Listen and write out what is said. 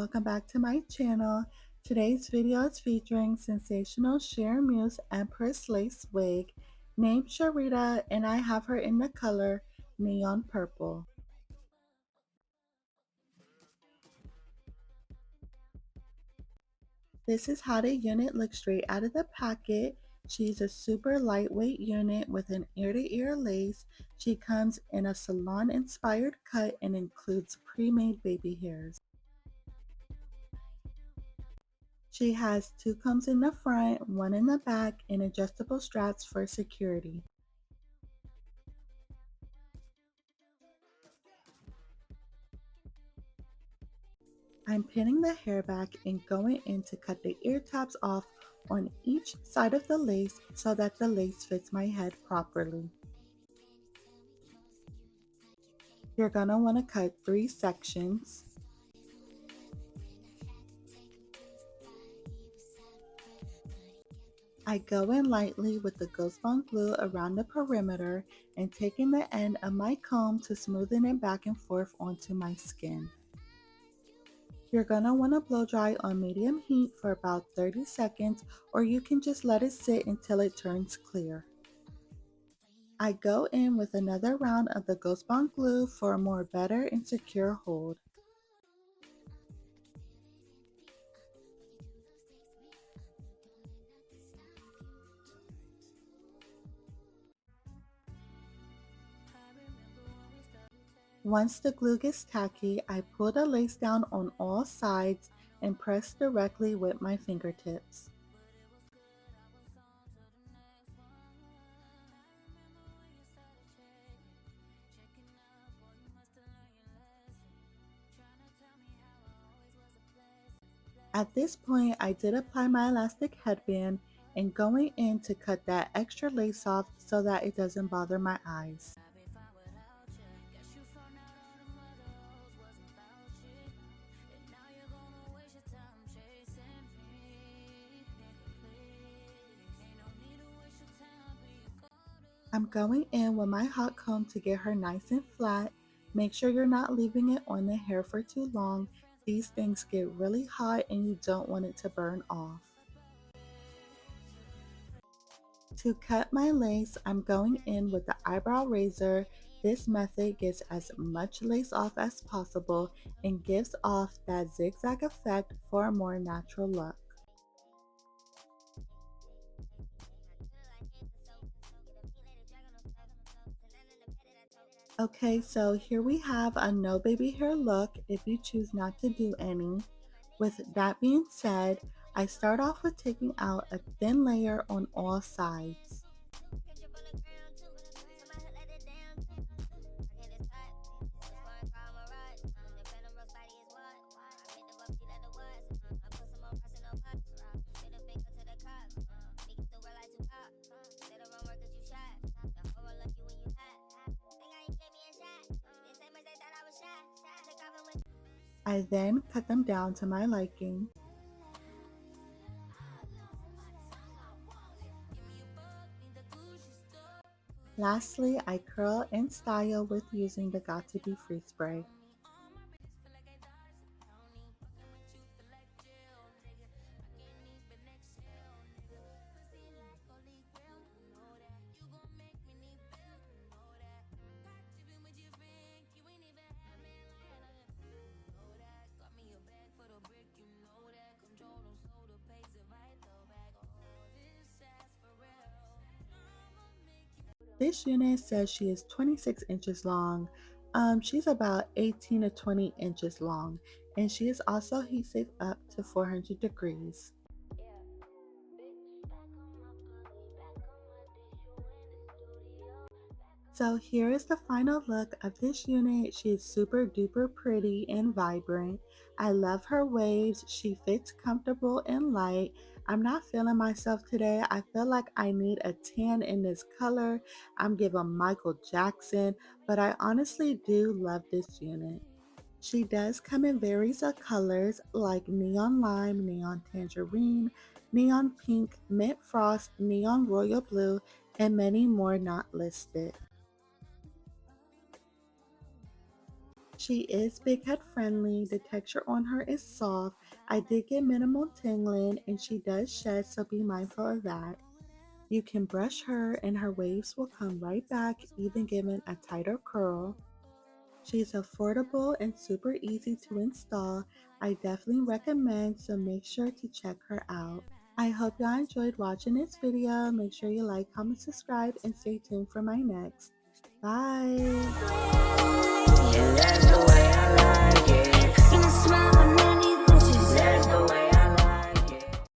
welcome back to my channel. Today's video is featuring Sensational Shear Muse Empress lace wig named Sharitta, and I have her in the color neon purple. This is how the unit looks straight out of the packet. She's a super lightweight unit with an ear-to-ear lace. She comes in a salon inspired cut and includes pre-made baby hairs. She has two combs in the front, one in the back, and adjustable straps for security. I'm pinning the hair back and going in to cut the ear tabs off on each side of the lace so that the lace fits my head properly. You're gonna want to cut 3 sections. I go in lightly with the Ghost Bond glue around the perimeter and taking the end of my comb to smoothen it back and forth onto my skin. You're gonna want to blow dry on medium heat for about 30 seconds, or you can just let it sit until it turns clear. I go in with another round of the Ghost Bond glue for a more better and secure hold. Once the glue gets tacky, I pull the lace down on all sides and press directly with my fingertips. At this point, I did apply my elastic headband and going in to cut that extra lace off so that it doesn't bother my eyes. I'm going in with my hot comb to get her nice and flat. Make sure you're not leaving it on the hair for too long. These things get really hot and you don't want it to burn off. To cut my lace, I'm going in with the eyebrow razor. This method gets as much lace off as possible and gives off that zigzag effect for a more natural look. Okay, so here we have a no baby hair look if you choose not to do any. With that being said, I start off with taking out a thin layer on all sides. I then cut them down to my liking. Lastly, I curl and style with using the Got To Be Free spray. This unit says she is 26 inches long. She's about 18 to 20 inches long, and she is also heat safe up to 400 degrees. So here is the final look of this unit. She is super duper pretty and vibrant. I love her waves. She fits comfortable and light. I'm not feeling myself today. I feel like I need a tan in this color. I'm giving Michael Jackson, but I honestly do love this unit. She does come in various colors like neon lime, neon tangerine, neon pink, mint frost, neon royal blue, and many more not listed. She is big head friendly. The texture on her is soft. I did get minimal tingling and she does shed, so be mindful of that. You can brush her and her waves will come right back, even giving a tighter curl. She's affordable and super easy to install. I definitely recommend, so make sure to check her out. I hope y'all enjoyed watching this video. Make sure you like, comment, subscribe, and stay tuned for my next. Bye!